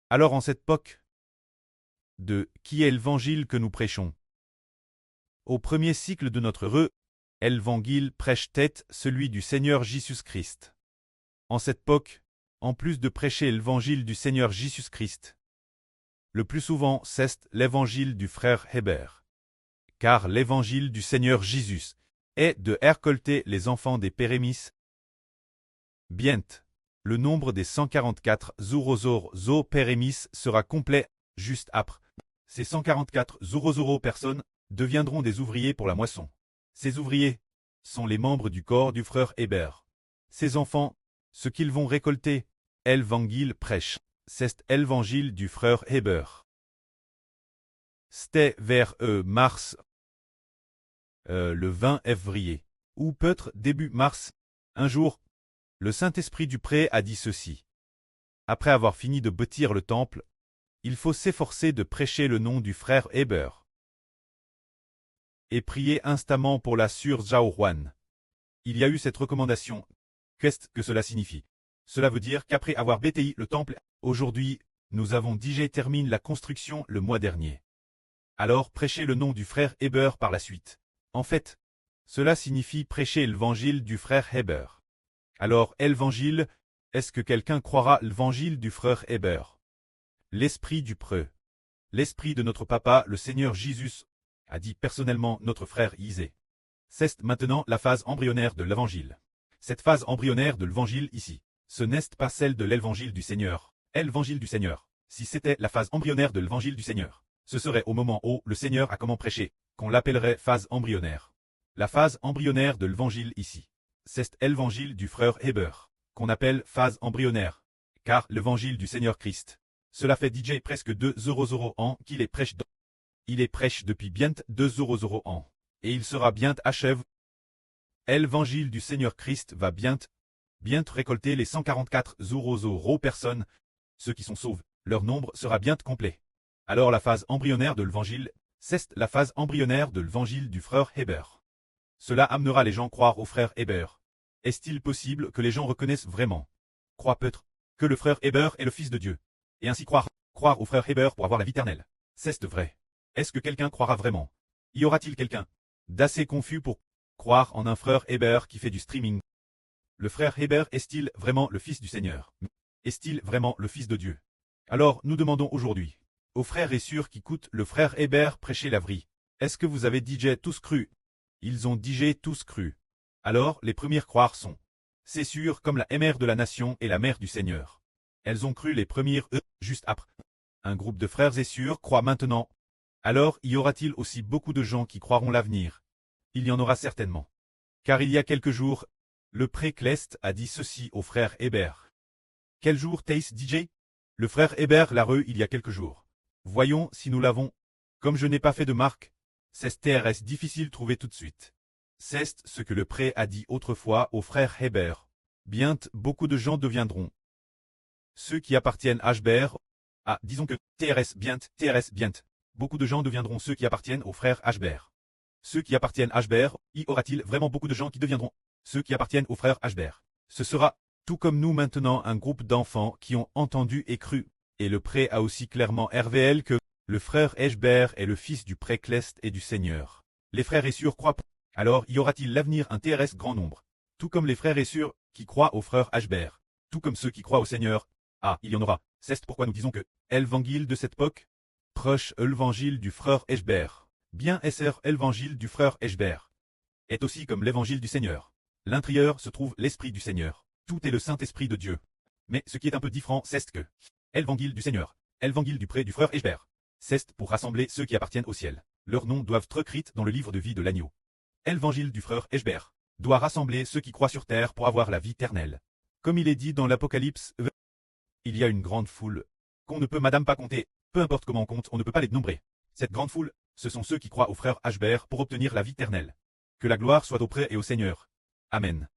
Alors en cette époque, de qui est l'évangile que nous prêchons? Au premier cycle de notre évangile prêche tête celui du Seigneur Jésus-Christ. En cette époque, en plus de prêcher l'évangile du Seigneur Jésus-Christ, le plus souvent c'est l'évangile du frère Hébert. Car l'évangile du Seigneur Jésus est de récolter les enfants des pérémis. Bien, le nombre des 144 zo pérémis sera complet juste après. Ces 144 zo personnes deviendront des ouvriers pour la moisson. Ces ouvriers sont les membres du corps du frère Hébert. Ces enfants, ce qu'ils vont récolter, l'évangile prêche, c'est l'évangile du frère Hébert. C'était vers mars, le 20 février, ou peut-être début mars, un jour, le Saint-Esprit du pré a dit ceci. Après avoir fini de bâtir le temple, il faut s'efforcer de prêcher le nom du frère Hébert. Et prier instamment pour la sœur Zhao Huan. Il y a eu cette recommandation. Qu'est-ce que cela signifie? Cela veut dire qu'après avoir bâti le temple, aujourd'hui, nous avons déjà terminé la construction le mois dernier. Alors prêchez le nom du frère Hébert par la suite. En fait, cela signifie prêcher l'évangile du frère Hébert. Alors, l'évangile, est-ce que quelqu'un croira l'évangile du frère Hébert? L'esprit du preux. L'esprit de notre papa, le Seigneur Jésus, a dit personnellement notre frère Isée. C'est maintenant la phase embryonnaire de l'évangile. Cette phase embryonnaire de l'évangile ici, ce n'est pas celle de l'évangile du Seigneur. L'évangile du Seigneur. Si c'était la phase embryonnaire de l'évangile du Seigneur, ce serait au moment où le Seigneur a comment prêcher, qu'on l'appellerait phase embryonnaire. La phase embryonnaire de l'évangile ici, c'est l'évangile du frère Hébert, qu'on appelle phase embryonnaire, car l'évangile du Seigneur Christ. Cela fait DJ presque 200 ans qu'il est prêche. Il est prêche depuis bien 200 ans, et il sera bien achevé. L'évangile du Seigneur Christ va bien récolter les 144 000 personnes, ceux qui sont sauvés, leur nombre sera bien complet. Alors la phase embryonnaire de l'évangile, c'est la phase embryonnaire de l'évangile du frère Hébert. Cela amènera les gens à croire au frère Hébert. Est-il possible que les gens reconnaissent vraiment, croient peut-être, que le frère Hébert est le Fils de Dieu, et ainsi croire au frère Hébert pour avoir la vie éternelle? C'est vrai. Est-ce que quelqu'un croira vraiment? Y aura-t-il quelqu'un d'assez confus pour croire en un frère Hébert qui fait du streaming? Le frère Hébert est-il vraiment le Fils du Seigneur? Est-il vraiment le Fils de Dieu? Alors nous demandons aujourd'hui aux frères et sœurs qui écoutent le frère Hébert prêcher la vraie. Est-ce que vous avez déjà tous cru? Ils ont déjà tous cru. Alors les premières croire sont. C'est sûr comme la mère de la nation et la mère du Seigneur. Elles ont cru les premières juste après. Un groupe de frères et sœurs croit maintenant. Alors y aura-t-il aussi beaucoup de gens qui croiront l'avenir? Il y en aura certainement. Car il y a quelques jours, le pré-Clest a dit ceci au frère Hébert. Quel jour t'es DJ? Le frère Hébert l'a re il y a quelques jours. Voyons si nous l'avons. Comme je n'ai pas fait de marque, c'est TRS difficile de trouver tout de suite. C'est ce que le pré a dit autrefois au frère Hébert. Bien, beaucoup de gens deviendront. Ceux qui appartiennent à Hébert, disons que TRS bien. Beaucoup de gens deviendront ceux qui appartiennent au frère Hébert. Ceux qui appartiennent à Hébert, y aura-t-il vraiment beaucoup de gens qui deviendront ceux qui appartiennent au frère Hébert? Ce sera, tout comme nous maintenant, un groupe d'enfants qui ont entendu et cru. Et le pré a aussi clairement révélé que le frère Hébert est le fils du pré-Clest et du Seigneur. Les frères et sœurs croient. Alors y aura-t-il l'avenir un TRS grand nombre? Tout comme les frères et sœurs qui croient au frère Hébert. Tout comme ceux qui croient au Seigneur. Il y en aura. C'est pourquoi nous disons que l'évangile de cette époque, proche l'évangile du frère Hébert, bien SR l'évangile du frère Hébert, est aussi comme l'évangile du Seigneur. L'intérieur se trouve l'Esprit du Seigneur. Tout est le Saint-Esprit de Dieu. Mais ce qui est un peu différent, c'est que l'évangile du Seigneur, l'évangile du pré du frère Hébert, c'est pour rassembler ceux qui appartiennent au ciel. Leurs noms doivent être écrits dans le livre de vie de l'agneau. L'évangile du frère Hébert doit rassembler ceux qui croient sur terre pour avoir la vie éternelle. Comme il est dit dans l'Apocalypse, il y a une grande foule qu'on ne peut madame pas compter, peu importe comment on compte, on ne peut pas les nombrer. Cette grande foule, ce sont ceux qui croient au frère Hébert pour obtenir la vie éternelle. Que la gloire soit au pré et au Seigneur. Amen.